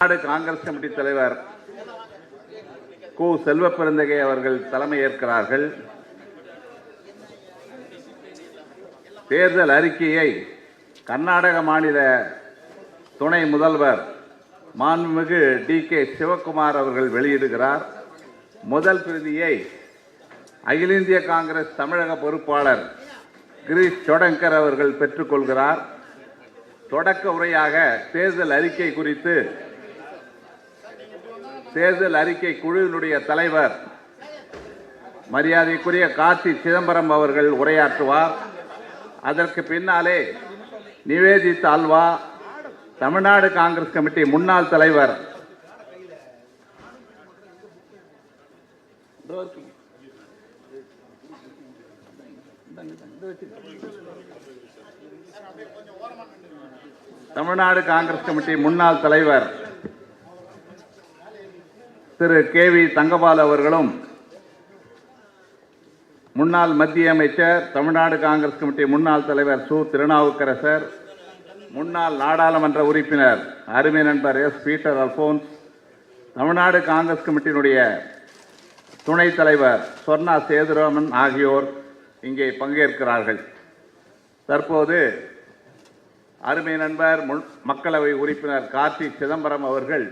Tamil Nadu Congress committee தலைவர் கு. செல்வப்பெருந்தகை அவர்கள் தலைமையேற்கிறார்கள். தேர்தல் அறிக்கையை கர்நாடக மாநில துணை முதல்வர் மாண்புமிகு டி.கே. சிவக்குமார் அவர்கள் வெளியிடுகிறார். முதல் பிரதியை அகில இந்திய காங்கிரஸ் தமிழக பொறுப்பாளர் கிரீஷ் சோடங்கர் அவர்கள் பெற்றுக்கொள்கிறார். தொடக்க உரையாக தேர்தல் அறிக்கை குறித்து தேர்தல் அறிக்கை குழுவினுடைய தலைவர் மரியாதைக்குரிய கார்த்தி சிதம்பரம் அவர்கள் உரையாற்றுவார். அதற்கு பின்னாலே நிவேதித் ஆல்வா தமிழ்நாடு காங்கிரஸ் கமிட்டி முன்னாள் தலைவர் தமிழ்நாடு காங்கிரஸ் கமிட்டி முன்னாள் தலைவர் திரு கே.வி. தங்கபால் அவர்களும், முன்னாள் மத்திய அமைச்சர் தமிழ்நாடு காங்கிரஸ் கமிட்டி முன்னாள் தலைவர் சு. திருநாவுக்கரசர், முன்னாள் நாடாளுமன்ற உறுப்பினர் அருமை நண்பர் எஸ். பீட்டர் அல்போன்ஸ், தமிழ்நாடு காங்கிரஸ் கமிட்டியினுடைய துணைத் தலைவர் சொர்ணா சேதுராமன் ஆகியோர் இங்கே பங்கேற்கிறார்கள். தற்போது அருமை நண்பர் மக்களவை உறுப்பினர் கார்த்தி சிதம்பரம் அவர்கள்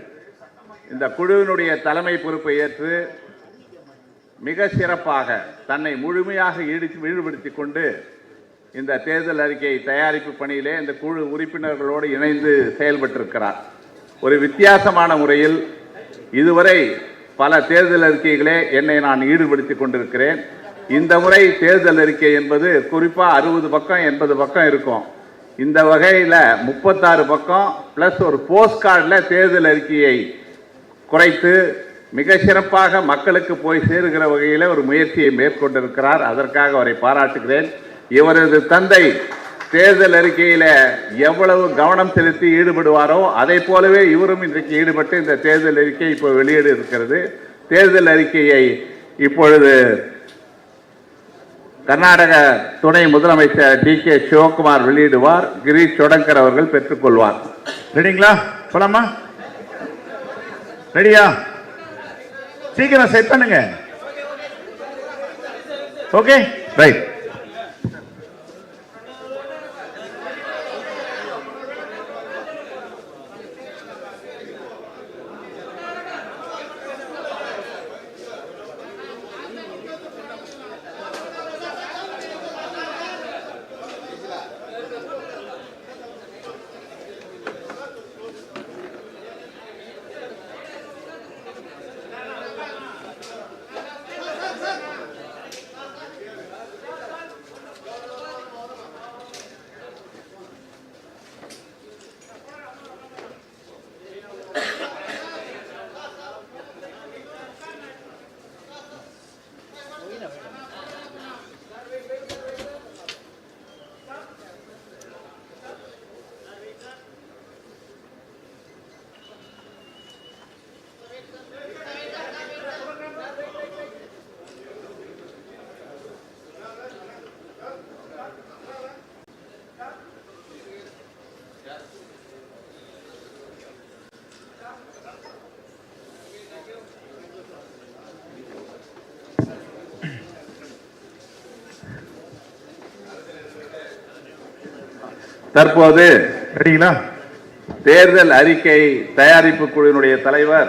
இந்த குழுவினுடைய தலைமை பொறுப்பை ஏற்று மிக சிறப்பாக தன்னை முழுமையாக ஈடுபடுத்திக் கொண்டு இந்த தேர்தல் அறிக்கை தயாரிப்பு பணியிலே இந்த குழு உறுப்பினர்களோடு இணைந்து செயல்பட்டிருக்கிறார். ஒரு வித்தியாசமான முறையில் இதுவரை பல தேர்தல் அறிக்கைகளே என்னை நான் ஈடுபடுத்திக் கொண்டிருக்கிறேன். இந்த முறை தேர்தல் அறிக்கை என்பது குறிப்பாக 60 பக்கம் 80 பக்கம் இருக்கும். இந்த வகையில் 36 பக்கம் பிளஸ் ஒரு போஸ்ட் கார்டில் தேர்தல் அறிக்கையை குறைத்து மிக சிறப்பாக மக்களுக்கு போய் சேருகிற வகையில் ஒரு முயற்சியை மேற்கொண்டிருக்கிறார். அதற்காக அவரை பாராட்டுகிறேன். இவரது தந்தை தேர்தல் அறிக்கையில் எவ்வளவு கவனம் செலுத்தி ஈடுபடுவாரோ அதை போலவே இவரும் இன்றைக்கு ஈடுபட்டு இந்த தேர்தல் அறிக்கை இப்போ வெளியிட இருக்கிறது. தேர்தல் அறிக்கையை இப்பொழுது கர்நாடக துணை முதலமைச்சர் டி.கே. சிவக்குமார் வெளியிடுவார். கிரீஷ் சோடங்கர் அவர்கள் பெற்றுக்கொள்வார். ரெடிங்களா? போலாமா? ரெடியா? சீக்கிரம் செட் பண்ணுங்க. Okay, right. தற்போது ரெடிங்களா? தேர்தல் அறிக்கை தயாரிப்பு குழுவினுடைய தலைவர்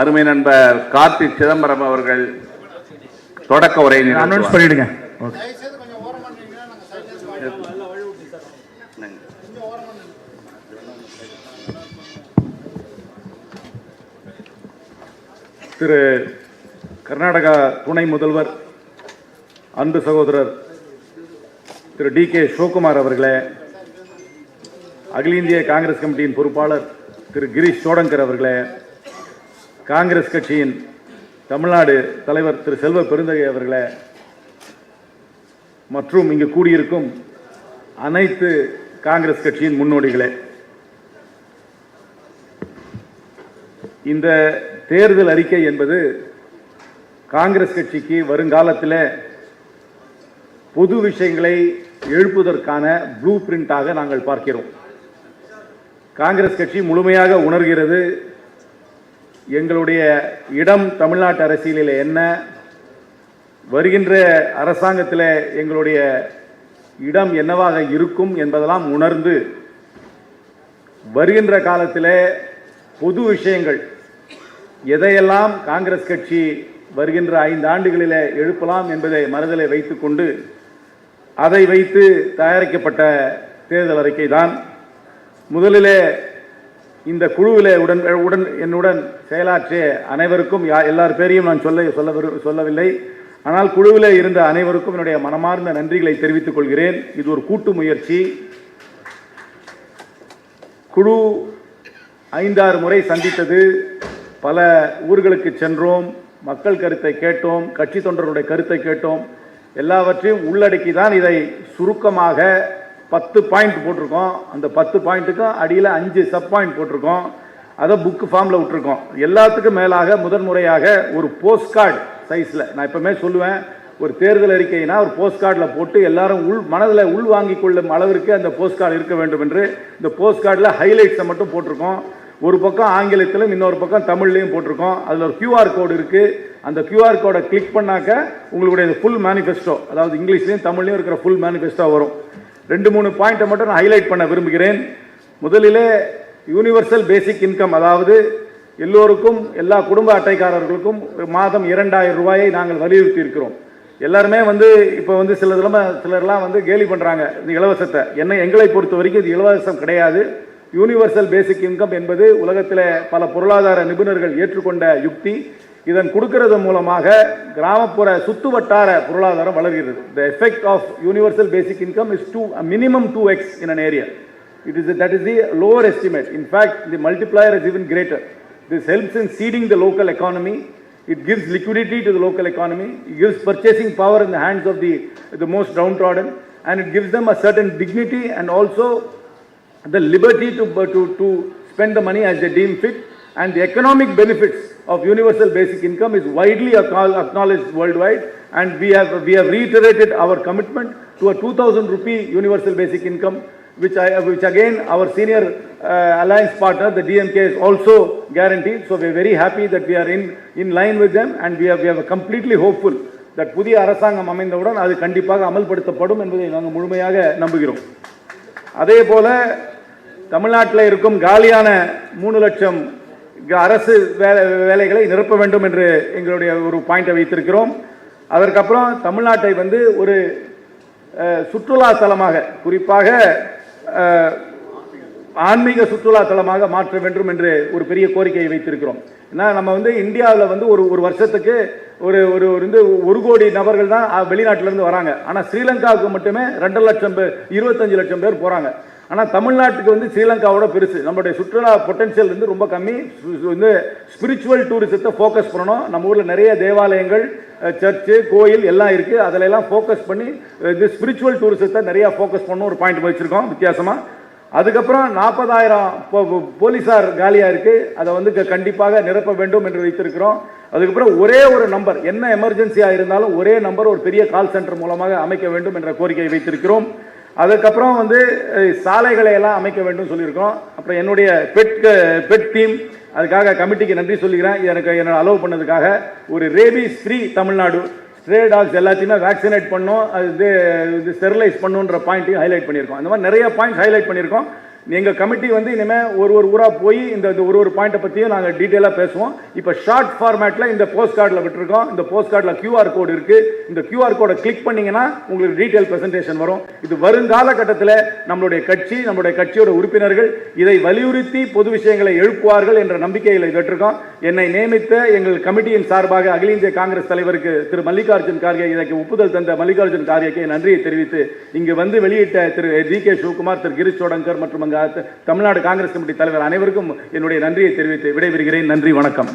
அருமை நண்பர் கார்த்தி சிதம்பரம் அவர்கள் தொடக்க உரை அனௌன்ஸ் பண்ணிடுங்க. திரு கர்நாடகா துணை முதல்வர் அன்பு சகோதரர் திரு டி.கே. சிவக்குமார் அவர்களே, அகில இந்திய காங்கிரஸ் கமிட்டியின் பொறுப்பாளர் திரு கிரீஷ் சோடங்கர் அவர்களே, காங்கிரஸ் கட்சியின் தமிழ்நாடு தலைவர் திரு செல்வ பெருந்தகை அவர்களே, மற்றும் இங்கு கூடியிருக்கும் அனைத்து காங்கிரஸ் கட்சியின் முன்னோடிகளே, இந்த தேர்தல் அறிக்கை என்பது காங்கிரஸ் கட்சிக்கு வருங்காலத்தில் பொது விஷயங்களை எழுப்புவதற்கான ப்ளூ பிரிண்டாக நாங்கள் பார்க்கிறோம். காங்கிரஸ் கட்சி முழுமையாக உணர்கிறது எங்களுடைய இடம் தமிழ்நாட்டு அரசியலில் என்ன, வருகின்ற அரசாங்கத்தில் எங்களுடைய இடம் என்னவாக இருக்கும் என்பதெல்லாம் உணர்ந்து வருகின்ற காலத்தில் பொது விஷயங்கள் எதையெல்லாம் காங்கிரஸ் கட்சி வருகின்ற 5 ஆண்டுகளில் எழுப்பலாம் என்பதை மனதில் வைத்துக்கொண்டு அதை வைத்து தயாரிக்கப்பட்ட தேர்தல் அறிக்கை தான். முதலிலே இந்த குழுவில் என்னுடன் செயலாற்றிய அனைவருக்கும் எல்லார் பேரையும் நான் சொல்லவில்லை. ஆனால் குழுவில் இருந்த அனைவருக்கும் என்னுடைய மனமார்ந்த நன்றிகளை தெரிவித்துக் கொள்கிறேன். இது ஒரு கூட்டு முயற்சி. குழு 5-6 முறை சந்தித்தது, பல ஊர்களுக்கு சென்றோம், மக்கள் கருத்தை கேட்டோம், கட்சி தொண்டர்களுடைய கருத்தை கேட்டோம். எல்லாவற்றையும் உள்ளடக்கி தான் இதை சுருக்கமாக 10 பாயிண்ட் போட்டிருக்கோம். அந்த 10 பாயிண்ட்டுக்கும் அடியில் 5 சப் பாயிண்ட் போட்டிருக்கோம். அதை புக்கு ஃபார்மில் விட்டுருக்கோம். எல்லாத்துக்கும் மேலாக முதன்முறையாக ஒரு போஸ்ட் கார்டு சைஸில், நான் எப்பவுமே சொல்லுவேன், ஒரு தேர்தல் அறிக்கைனா ஒரு போஸ்ட் கார்டில் போட்டு எல்லாரும் மனதில் வாங்கிக் கொள்ளும் அளவிற்கு அந்த போஸ்ட் கார்டு இருக்க வேண்டும் என்று இந்த போஸ்ட் கார்டில் ஹைலைட்ஸை மட்டும் போட்டிருக்கோம். ஒரு பக்கம் ஆங்கிலத்திலும் இன்னொரு பக்கம் தமிழ்லையும் போட்டிருக்கோம். அதில் ஒரு QR கோடு இருக்குது. அந்த QR கோடை கிளிக் பண்ணாக்க உங்களுடைய ஃபுல் மேனிஃபெஸ்டோ, அதாவது இங்கிலீஷ்லையும் தமிழ்லையும் இருக்கிற ஃபுல் மேனிஃபெஸ்டோ வரும். 2-3 பாயிண்ட்டை மட்டும் நான் ஹைலைட் பண்ண விரும்புகிறேன். முதலிலே யூனிவர்சல் பேசிக் இன்கம், அதாவது எல்லோருக்கும், எல்லா குடும்ப அட்டைக்காரர்களுக்கும் மாதம் 2000 ரூபாயை நாங்கள் வலியுறுத்தி இருக்கிறோம். எல்லாருமே இப்போ சிலர்லாம் கேலி பண்ணுறாங்க இந்த இலவசத்தை. எங்களை பொறுத்த வரைக்கும் இது இலவசம் கிடையாது. யூனிவர்சல் பேசிக் இன்கம் என்பது உலகத்தில் பல பொருளாதார நிபுணர்கள் ஏற்றுக்கொண்ட யுக்தி. இதன் கொடுக்கிறது மூலமாக கிராமப்புற சுத்து வட்டார பொருளாதாரம் வளர்கிறது. The effect of universal basic income is a minimum 2x in an area. That is the lower estimate. In fact, the multiplier is even greater. This helps in seeding the local economy. It gives liquidity to the local economy. It gives purchasing power in the hands of the most downtrodden, and it gives them a certain dignity and also the liberty to spend the money as they deem fit. And the economic benefits of universal basic income is widely acknowledged worldwide, and we have reiterated our commitment to a 2000 rupee universal basic income, which again our senior alliance partner the DMK is also guaranteed. So we are very happy that we are in line with them, and we are completely hopeful that புதிய அரசாங்கம் அமைந்தவுடன் அது கண்டிப்பாக அமல்படுத்தப்படும் என்பதை நாங்கள் முழுமையாக நம்புகிறோம். அதே போல தமிழ்நாட்டில் இருக்கும் காலியான 3 லட்சம் அரசு வேலைகளை நிரப்ப வேண்டும் என்று எங்களுடைய ஒரு பாயிண்டை வைத்திருக்கிறோம். அதற்கப்புறம் தமிழ்நாட்டை ஒரு சுற்றுலா தலமாக, குறிப்பாக ஆன்மீக சுற்றுலா தலமாக மாற்ற வேண்டும் என்று ஒரு பெரிய கோரிக்கையை வைத்திருக்கிறோம். ஏன்னா நம்ம இந்தியாவில் ஒரு வருஷத்துக்கு ஒரு 1 கோடி நபர்கள் தான் வெளிநாட்டிலேருந்து வராங்க. ஆனால் ஸ்ரீலங்காவுக்கு மட்டுமே 2 லட்சம் பேர், 25 லட்சம் பேர் போகிறாங்க. ஆனால் தமிழ்நாட்டுக்கு ஸ்ரீலங்காவோட பெருசு. நம்மளுடைய சுற்றுலா பொட்டன்ஷியல் ரொம்ப கம்மி. ஸ்பிரிச்சுவல் டூரிசத்தை ஃபோக்கஸ் பண்ணணும். நம்ம ஊரில் நிறைய தேவாலயங்கள், சர்ச்சு, கோயில் எல்லாம் இருக்குது. அதில் எல்லாம் ஃபோக்கஸ் பண்ணி இந்த ஸ்பிரிச்சுவல் டூரிசத்தை நிறையா ஃபோக்கஸ் பண்ணணும் ஒரு பாயிண்ட் வச்சுருக்கோம் வித்தியாசமாக. அதுக்கப்புறம் 40,000 போலீஸார் காலியாக இருக்குது. அதை கண்டிப்பாக நிரப்ப வேண்டும் என்று வைத்திருக்கிறோம். அதுக்கப்புறம் ஒரே ஒரு நம்பர், என்ன எமர்ஜென்சியாக இருந்தாலும் ஒரே நம்பர் ஒரு பெரிய கால் சென்டர் மூலமாக அமைக்க வேண்டும் என்ற கோரிக்கையை வைத்திருக்கிறோம். அதுக்கப்புறம் சாலைகளை எல்லாம் அமைக்க வேண்டும் சொல்லியிருக்கோம். அப்புறம் என்னுடைய பெட் டீம், அதுக்காக கமிட்டிக்கு நன்றி சொல்லிக்கிறேன். என்னை அலோவ் பண்ணதுக்காக. ஒரு rabies free Tamil Nadu, stray tax எல்லாத்தையுமே வேக்சினேட் பண்ணோம், அது ஸ்டெரிலைஸ் பண்ணுன்ற பாயிண்ட்டையும் ஹைலைட் பண்ணியிருக்கோம். அந்த மாதிரி நிறைய பாயிண்ட்ஸ் ஹைலைட் பண்ணியிருக்கோம். எங்கள் கமிட்டி இனிமேல் ஒரு ஊராக போய் இந்த ஒரு பாயிண்ட்டை பற்றியும் நாங்கள் டீட்டெயிலாக பேசுவோம். இப்போ ஷார்ட் ஃபார்மேட்டில் இந்த போஸ்ட் கார்டில் விட்டுருக்கோம். இந்த போஸ்ட் கார்டில் QR கோடு இருக்குது. இந்த QR கோடை கிளிக் பண்ணிங்கன்னா உங்களுக்கு டீட்டெயில் ப்ரெசன்டேஷன் வரும். இது வருங்கால கட்டத்தில் நம்மளுடைய கட்சியோட உறுப்பினர்கள் இதை வலியுறுத்தி பொது விஷயங்களை எழுப்புவார்கள் என்ற நம்பிக்கையில் விட்டுருக்கோம். என்னை நியமித்த எங்கள் கமிட்டியின் சார்பாக அகில இந்திய காங்கிரஸ் தலைவருக்கு திரு மல்லிகார்ஜுன் கார்கே, இதற்கு ஒப்புதல் தந்த மல்லிகார்ஜுன் கார்கேக்கு நன்றியை தெரிவித்து, இங்கு வெளியிட்ட திரு DK சிவகுமார், திரு கிரீஷ் சோடங்கர் மற்றும் தமிழ்நாடு காங்கிரஸ் கமிட்டி தலைவர் அனைவருக்கும் என்னுடைய நன்றியை தெரிவித்து விடைபெறுகிறேன். நன்றி, வணக்கம்.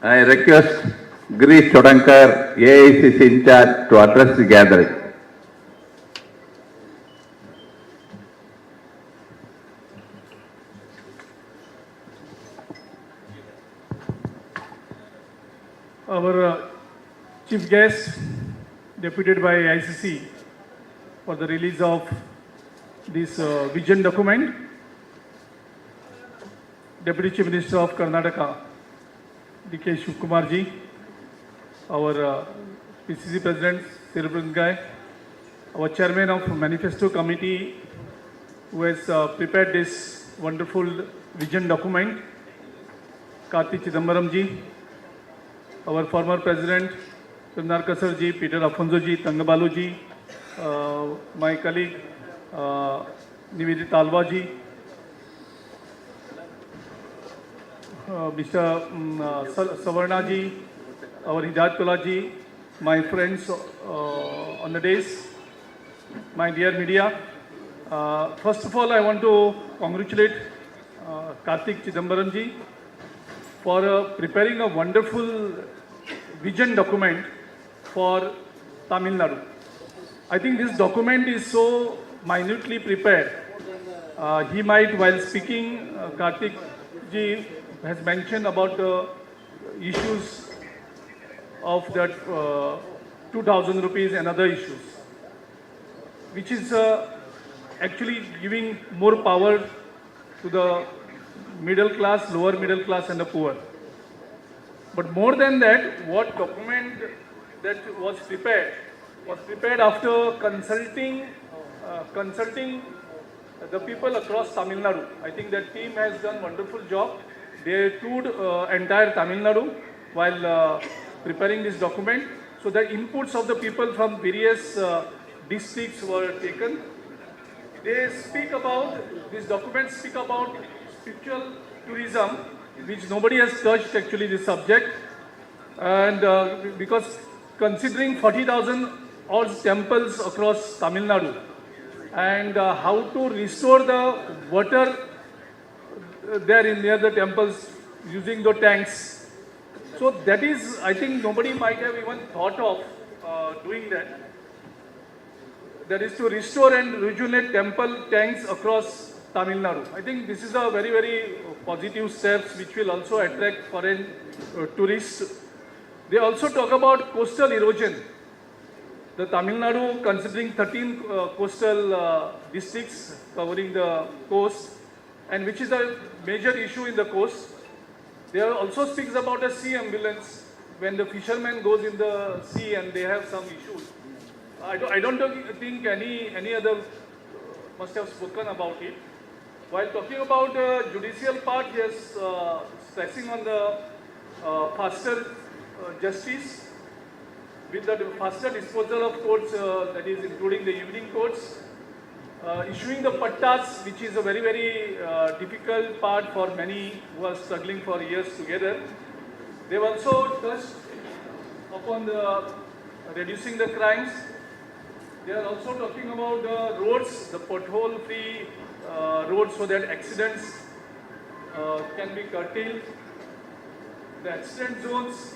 I request Girish Chodankar, AICC in charge, to address the gathering. Our chief guest, deputed by ICC, for the release of this vision document. Deputy Chief Minister of Karnataka, D.K. Shivkumar ji, our PCC President, Sirupran Gai, our Chairman of Manifesto Committee, who has prepared this wonderful vision document, Kartik Chidambaram ji, our former President, Sundar Kasar ji, Peter Afonso ji, Tangabalu ji, my colleague, Nivedita Alva ji, Mr. Savarna ji, our Hidayat Kula ji, my friends on the days, my dear media. First of all, I want to congratulate Kartik Chidambaram ji for preparing a wonderful vision document for Tamil Nadu. I think this document is so minutely prepared. He might, while speaking, Kartik ji has mentioned about the issues of that 2,000 rupees and other issues, which is actually giving more power to the middle class, lower middle class and the poor. But more than that, what document that was prepared after consulting the people across Tamil Nadu. I think that team has done wonderful job. They toured entire Tamil Nadu while preparing this document. So the inputs of the people from various districts were taken. They speak about, this document speak about spiritual tourism, which nobody has touched actually this subject. And because considering 40,000 odd temples across Tamil Nadu, and how to restore the water there in near the temples using the tanks. So that is, I think nobody might have even thought of doing that. That is to restore and rejuvenate temple tanks across Tamil Nadu. I think this is a very, very positive steps which will also attract foreign tourists. They also talk about coastal erosion. The Tamil Nadu, considering 13 coastal districts covering the coast, and which is a major issue in the coast. There also speaks about a sea ambulance when the fishermen goes in the sea and they have some issues. I don't think any other must have spoken about it. While talking about the judicial part, yes, stressing on the faster justice with the faster disposal of courts, that is including the evening courts, issuing the pattas, which is a very, very difficult part for many who are struggling for years together. They've also touched upon the reducing the crimes. They are also talking about the roads, the pothole-free roads, so that accidents can be curtailed. The accident zones,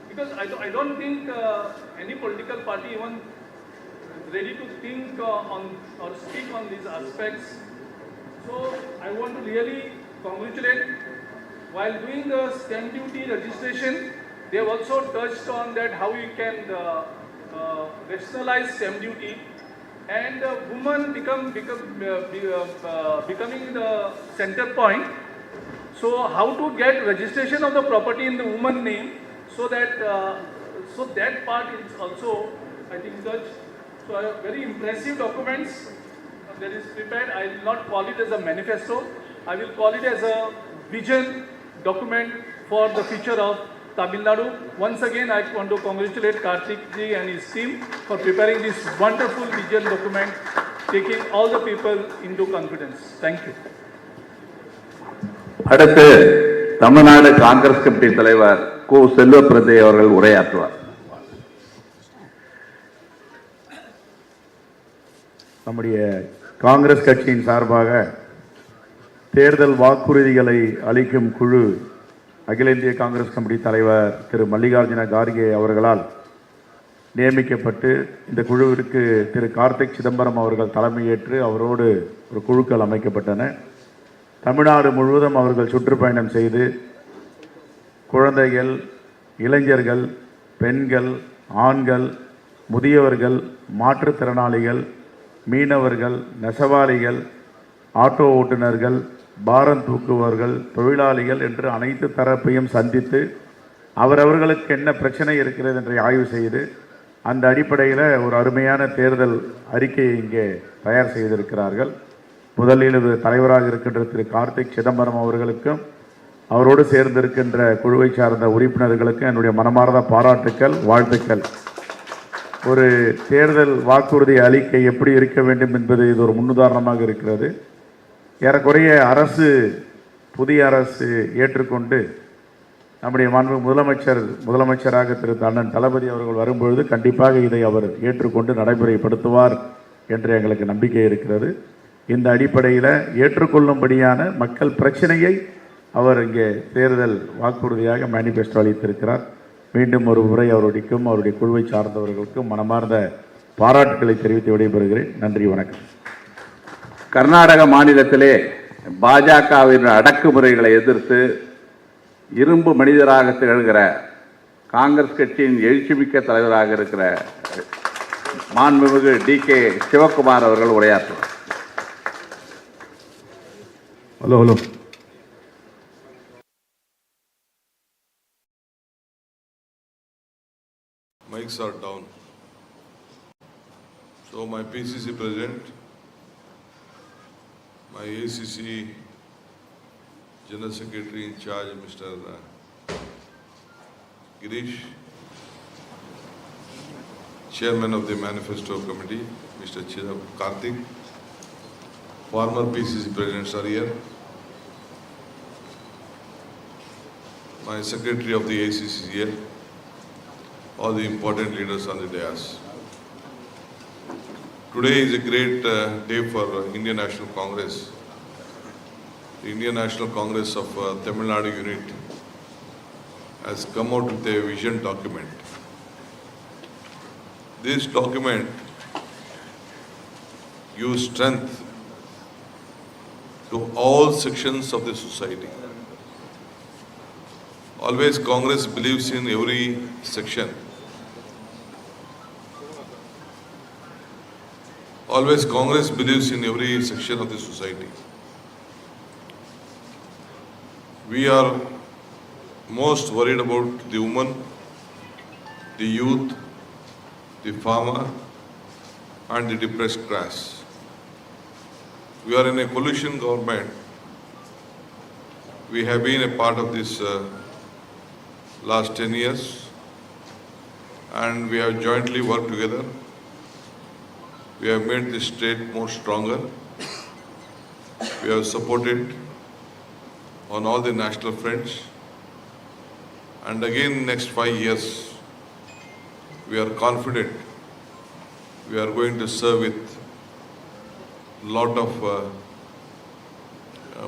because I don't think any political party even ready to think on or speak on these aspects. So I want to really congratulate. While doing the stamp duty registration, they have also touched on that how you can rationalize stamp duty, and women becoming the center point. So how to get registration of the property in the woman name, so that that part is also, I think, touched. So very impressive documents that is prepared. I will not call it as a manifesto. I will call it as a vision document for the future of Tamil Nadu. Once again, I want to congratulate Kartik ji and his team for preparing this wonderful vision document, taking all the people into confidence. Thank you. அடுத்து Tamil Nadu Congress committee தலைவர் கு செல்வப்பிரதை அவர்கள் உரையாற்றுவார். நம்முடைய காங்கிரஸ் கட்சியின் சார்பாக தேர்தல் வாக்குறுதிகளை அளிக்கும் குழு அகில இந்திய காங்கிரஸ் கமிட்டி தலைவர் திரு மல்லிகார்ஜுன கார்கே அவர்களால் நியமிக்கப்பட்டு இந்த குழுவிற்கு திரு கார்த்திக் சிதம்பரம் அவர்கள் தலைமையேற்று அவரோடு ஒரு குழுக்கள் அமைக்கப்பட்டன. தமிழ்நாடு முழுவதும் அவர்கள் சுற்றுப்பயணம் செய்து குழந்தைகள், இளைஞர்கள், பெண்கள், ஆண்கள், முதியவர்கள், மாற்றுத்திறனாளிகள், மீனவர்கள், நெசவாளிகள், ஆட்டோ ஓட்டுநர்கள், பாரம் தூக்குபவர்கள், தொழிலாளிகள் என்று அனைத்து தரப்பையும் சந்தித்து அவரவர்களுக்கு என்ன பிரச்சனை இருக்கிறது என்று ஆய்வு செய்து அந்த அடிப்படையில் ஒரு அருமையான தேர்தல் அறிக்கையை இங்கே தயார் செய்திருக்கிறார்கள். முதலில் இது தலைவராக இருக்கின்ற திரு கார்த்திக் சிதம்பரம் அவர்களுக்கும் அவரோடு சேர்ந்திருக்கின்ற குழுவை சார்ந்த உறுப்பினர்களுக்கும் என்னுடைய மனமார்ந்த பாராட்டுக்கள், வாழ்த்துக்கள். ஒரு தேர்தல் வாக்குறுதி அளிக்கை எப்படி இருக்க வேண்டும் என்பது இது ஒரு முன்னுதாரணமாக இருக்கிறது. ஏறக்குறைய புதிய அரசு ஏற்றுக்கொண்டு நம்முடைய மாண்பு முதலமைச்சராக திரு அண்ணன் தளபதி அவர்கள் வரும்பொழுது கண்டிப்பாக இதை அவர் ஏற்றுக்கொண்டு நடைமுறைப்படுத்துவார் என்று எங்களுக்கு நம்பிக்கை இருக்கிறது. இந்த அடிப்படையில் ஏற்றுக்கொள்ளும்படியான மக்கள் பிரச்சனையை அவர் இங்கே தேர்தல் வாக்குறுதியாக மேனிஃபெஸ்டோ அளித்திருக்கிறார். மீண்டும் ஒரு முறை அவருடையும் அவருடைய குழுவை சார்ந்தவர்களுக்கும் மனமார்ந்த பாராட்டுக்களை தெரிவித்து விடைபெறுகிறேன். நன்றி, வணக்கம். கர்நாடக மாநிலத்திலே பாஜகவின் அடக்குமுறைகளை எதிர்த்து இரும்பு மனிதராக திகழ்கிற காங்கிரஸ் கட்சியின் எழுச்சிமிக்க தலைவராக இருக்கிற மாண்புமிகு DK சிவகுமார் அவர்கள் உரையாற்றுவார். Hello. Mics are down. So my PCC President, my ACC General Secretary in charge, Mr. Girish, Chairman of the Manifesto Committee, Mr. Karthik, former PCC Presidents are here, my Secretary of the ACC is here, all the important leaders on the dais. Today is a great day for Indian National Congress. The Indian National Congress of Tamil Nadu unit has come out with a vision document. This document gives strength to all sections of the society. Always Congress believes in every section. Always Congress believes in every section of the society. We are most worried about the woman, the youth, the farmer and the depressed class. We are in a coalition government. We have been a part of this last 10 years and we have jointly worked together. We have made this state more stronger. We have supported on all the national fronts. And again, next 5 years, we are confident we are going to serve with lot of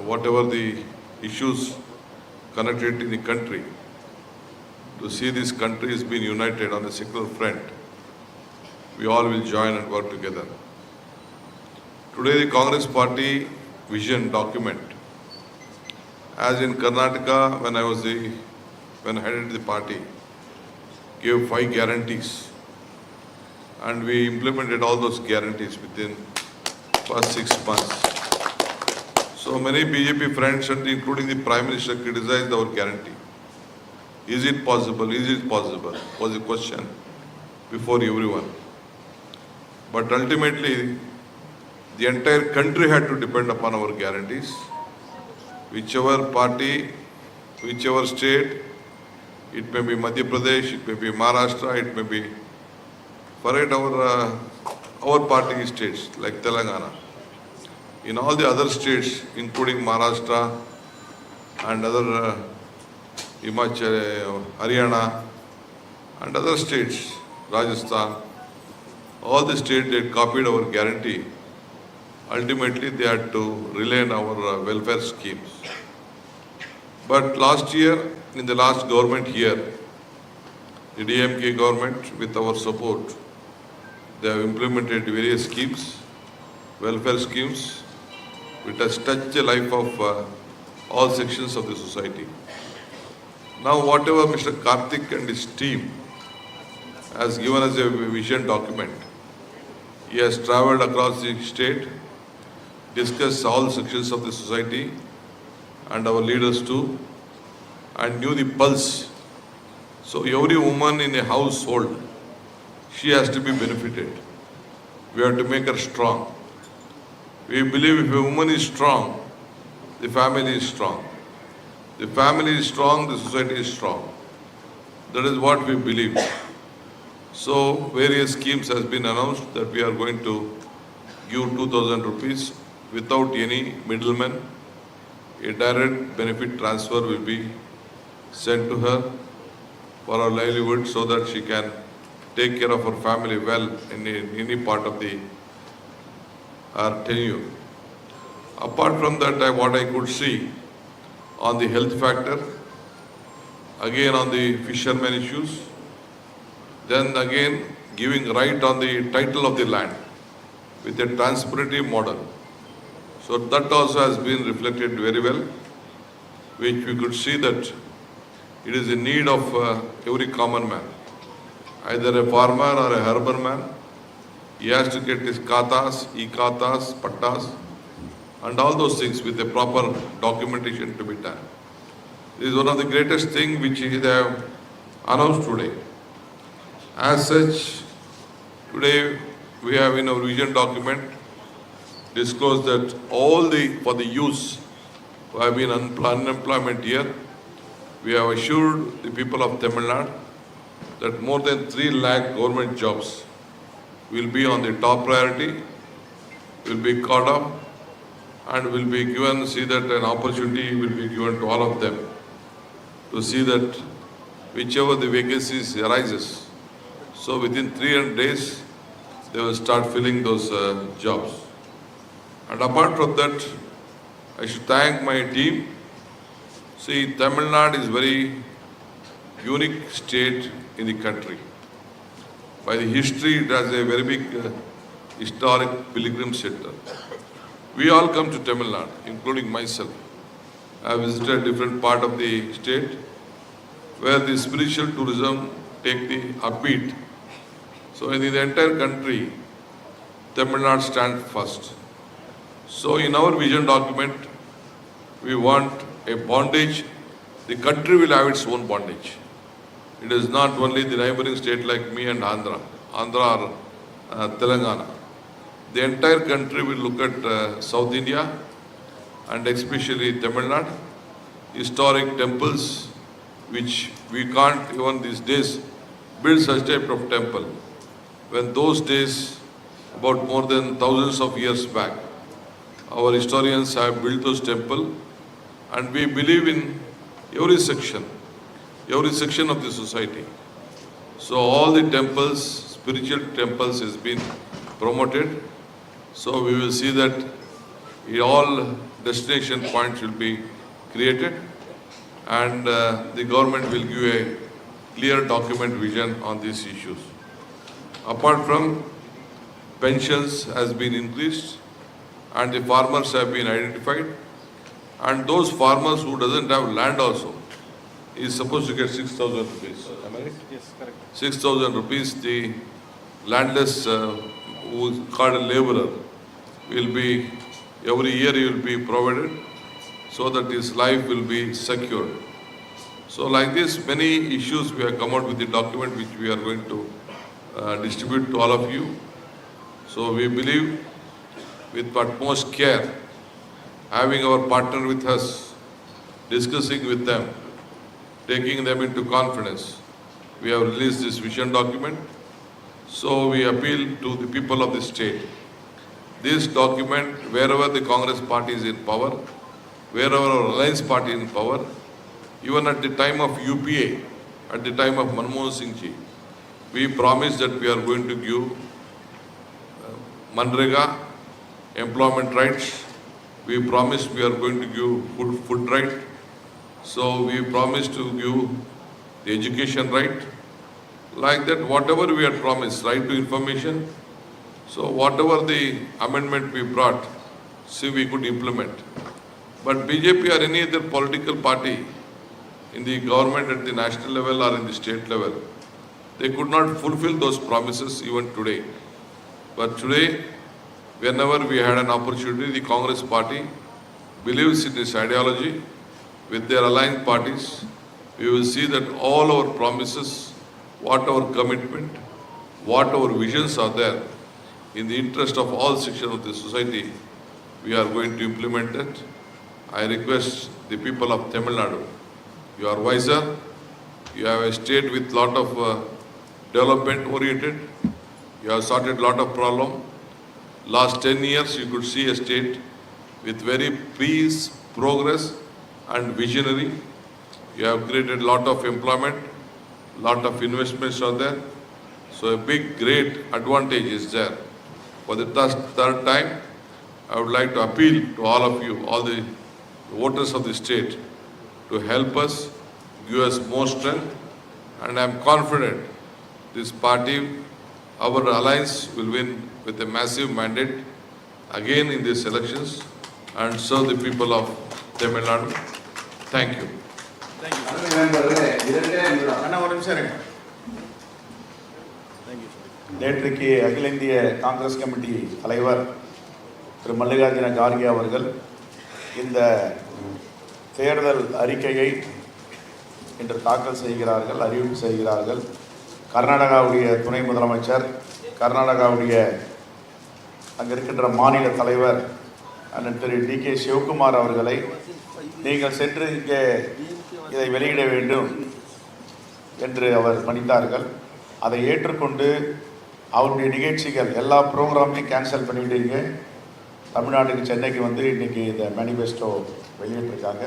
whatever the issues connected in the country, to see this country has been united on a single front. We all will join and work together. Today the Congress Party vision document, as in Karnataka when I headed the party, gave 5 guarantees and we implemented all those guarantees within first 6 months. So many BJP friends and including the Prime Minister criticized our guarantee. Is it possible? Is it possible? Was the question before everyone. But ultimately, the entire country had to depend upon our guarantees. Whichever party, whichever state, it may be Madhya Pradesh, it may be Maharashtra, it may be, forget our party states like Telangana. In all the other states, including Maharashtra and other Himachal, Haryana and other states, Rajasthan, all the states that copied our guarantee, ultimately they had to rely on our welfare schemes. But last year, in the last government here, the DMK government with our support, they have implemented various schemes, welfare schemes, which has touched the life of all sections of the society. Now whatever Mr. Karthik and his team has given us a vision document, He has travelled across the state, discussed all sections of the society and our leaders too, and knew the pulse. So every woman in a household, she has to be benefited. We have to make her strong. We believe if a woman is strong, the family is strong. The family is strong, the society is strong. That is what we believe. So various schemes has been announced that we are going to give 2,000 rupees without any middleman. A direct benefit transfer will be sent to her for her livelihood so that she can take care of her family well in any part of her tenure. Apart from that, what I could see on the health factor, again on the fishermen issues, then again giving right on the title of the land with a transparency model. So that also has been reflected very well, which we could see that it is in need of every common man, either a farmer or a urban man. He has to get his katas, e-katas, pattas, and all those things with a proper documentation to be done. This is one of the greatest things which they have announced today. As such, today we have in our vision document disclosed that for the youths who have been unemployment here, we have assured the people of Tamil Nadu that more than 3 lakh government jobs will be on the top priority, will be caught up, and will be given, see that an opportunity will be given to all of them to see that whichever the vacancies arises, so within 300 days, they will start filling those jobs. And apart from that, I should thank my team. See, Tamil Nadu is very unique state in the country. By the history, it has a very big historic pilgrim center. We all come to Tamil Nadu, including myself. I have visited different part of the state where the spiritual tourism take the upbeat. So in the entire country, Tamil Nadu stands first. So in our vision document, we want a bondage. The country will have its own bondage. It is not only the neighboring state like me and Andhra or Telangana. The entire country will look at South India and especially Tamil Nadu, historic temples which we can't even these days build such type of temple. When those days, about more than thousands of years back, our historians have built those temples, and we believe in every section of the society. So all the temples, spiritual temples has been promoted. So we will see that all destination points will be created, and the government will give a clear document vision on these issues. Apart from pensions has been increased, and the farmers have been identified, and those farmers who doesn't have land also is supposed to get 6,000 rupees. Am I right? Yes, correct. 6,000 rupees. The landless who is called a labourer will be, every year he will be provided so that his life will be secured. So like this, many issues we have come out with the document which we are going to distribute to all of you. So we believe with utmost care, having our partner with us, discussing with them, taking them into confidence, we have released this vision document. So we appeal to the people of the state. This document, wherever the Congress party is in power, wherever our Alliance party is in power, even at the time of UPA, at the time of Manmohan Singh ji, we promised that we are going to give Manrega, employment rights. We promised we are going to give food right. So we promised to give the education right. Like that, whatever we had promised, right to information. So whatever the amendment we brought, see we could implement. But BJP or any other political party in the government at the national level or in the state level, they could not fulfill those promises even today. But today, whenever we had an opportunity, the Congress party believes in this ideology with their aligned parties. We will see that all our promises, what our commitment, what our visions are there, in the interest of all sections of the society, we are going to implement it. I request the people of Tamil Nadu, you are wiser, you have a state with lot of development oriented, you have sorted lot of problem. Last 10 years you could see a state with very peace, progress and visionary. You have created lot of employment, lot of investments are there. So a big, great advantage is there. For the third time, I would like to appeal to all of you, all the voters of the state, to help us, give us more strength, and I am confident this party, our alliance will win with a massive mandate again in these elections and serve the people of Tamil Nadu. Thank you. நேற்றைக்கு அகில இந்திய Congress committee தலைவர் திரு மல்லிகார்ஜுன கார்கே அவர்கள் இந்த தேர்தல் அறிக்கையை இன்று தாக்கல் செய்கிறார்கள், அறிவிப்பு செய்கிறார்கள். கர்நாடகாவுடைய துணை முதலமைச்சர், கர்நாடகாவுடைய அங்கே இருக்கின்ற மாநில தலைவர் அண்ணன் திரு டி.கே. சிவகுமார் அவர்களை நீங்கள் சென்று இங்கே இதை வெளியிட வேண்டும் என்று அவர் பணித்தார்கள். அதை ஏற்றுக்கொண்டு அவருடைய நிகழ்ச்சிகள் எல்லா ப்ரோக்ராமையும் கேன்சல் பண்ணிவிட்டீங்க. தமிழ்நாட்டுக்கு சென்னைக்கு வந்து இன்றைக்கி இந்த மேனிஃபெஸ்டோ வெளியிட்டிருக்காங்க.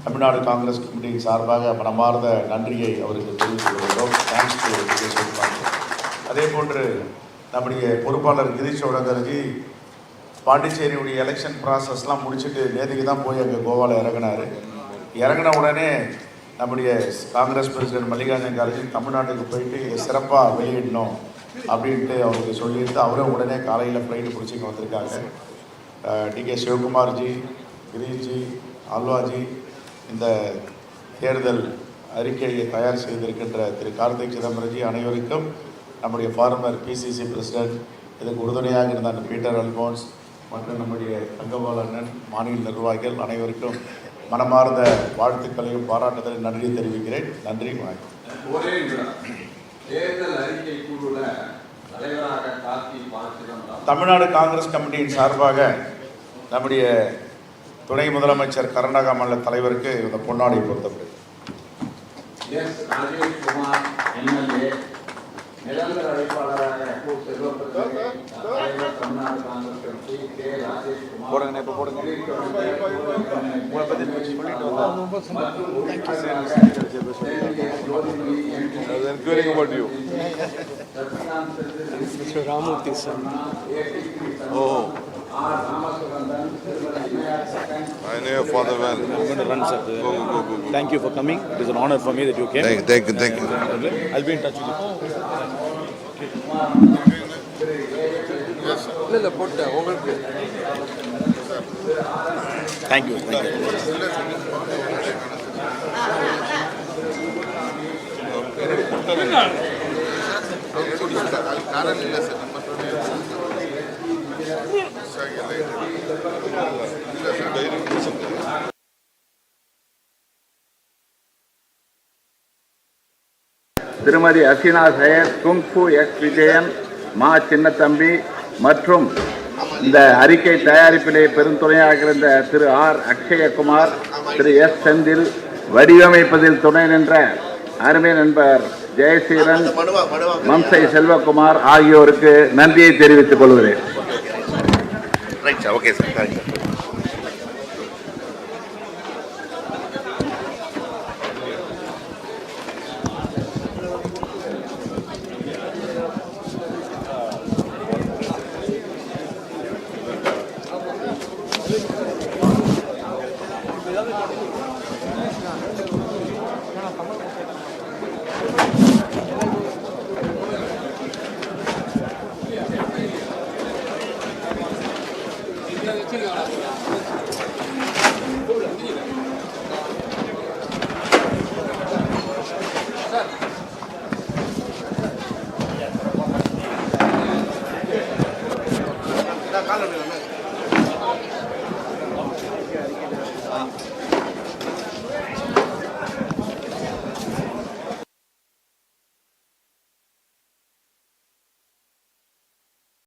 தமிழ்நாடு காங்கிரஸ் கமிட்டியின் சார்பாக மனமார்ந்த நன்றியை அவருக்கு தெரிவித்துக் கொள்கிறோம். Thanks to Sivakumar. அதே போன்று நம்முடைய பொறுப்பாளர் கிரீஷ் சோடங்கர்ஜி பாண்டிச்சேரியுடைய எலெக்ஷன் ப்ராசஸ்லாம் முடிச்சுட்டு நேற்றுக்கு தான் போய் அங்கே கோவாவில் இறங்கினார். இறங்கின உடனே நம்முடைய காங்கிரஸ் பிரசிடென்ட் மல்லிகார்ஜுன கார்கே தமிழ்நாட்டுக்கு போயிட்டு சிறப்பாக வெளியிடணும் அப்படின்ட்டு அவருக்கு சொல்லிட்டு அவரும் உடனே காலையில் ஃப்ளைட்டு பிடிச்சிங்க வந்திருக்காங்க. டி.கே. சிவகுமார்ஜி, கிரீஷ்ஜி, ஆல்வாஜி, இந்த தேர்தல் அறிக்கையை தயார் செய்திருக்கின்ற திரு கார்த்திக் சிதம்பரம்ஜி அனைவருக்கும், நம்முடைய ஃபார்மர் பிசிசி பிரசிடென்ட், இதுக்கு உறுதுணையாக இருந்த அந்த பீட்டர் அல்போன்ஸ் மற்றும் நம்முடைய தங்கபால் அண்ணன், மாநில நிர்வாகிகள் அனைவருக்கும் மனமார்ந்த வாழ்த்துக்களையும் பாராட்டுதலையும் நன்றி தெரிவிக்கிறேன். நன்றி, வணக்கம். தமிழ்நாடு காங்கிரஸ் கமிட்டியின் சார்பாக நம்முடைய துணை முதலமைச்சர் கர்நாடகா மாநில தலைவருக்கு இந்த பொன்னாடை பொறுத்தப்பட்டது. நிரந்தர அழைப்பாளராக தமிழ்நாடு காங்கிரஸ் கட்சி K. Rajesh Kumar Ramurthy sir. I know your father well. I'm going to run, sir. Go. Thank you for coming. It is an honor for me that you came. Thank you. I'll be in touch with you. Thank you. திருமதி Hasina Syed, kung fu X Vijayan, மா சின்னத்தம்பி மற்றும் இந்த அறிக்கை தயாரிப்பிலே பெருந்துணையாக இருந்த திரு R. Akshay Kumar, திரு S. Senthil, வடிவமைப்பதில் துணை நின்ற அருமை நண்பர் ஜெயசீலன், மம்சை செல்வகுமார் ஆகியோருக்கு நன்றியை தெரிவித்துக் கொள்கிறேன். Okay sir. India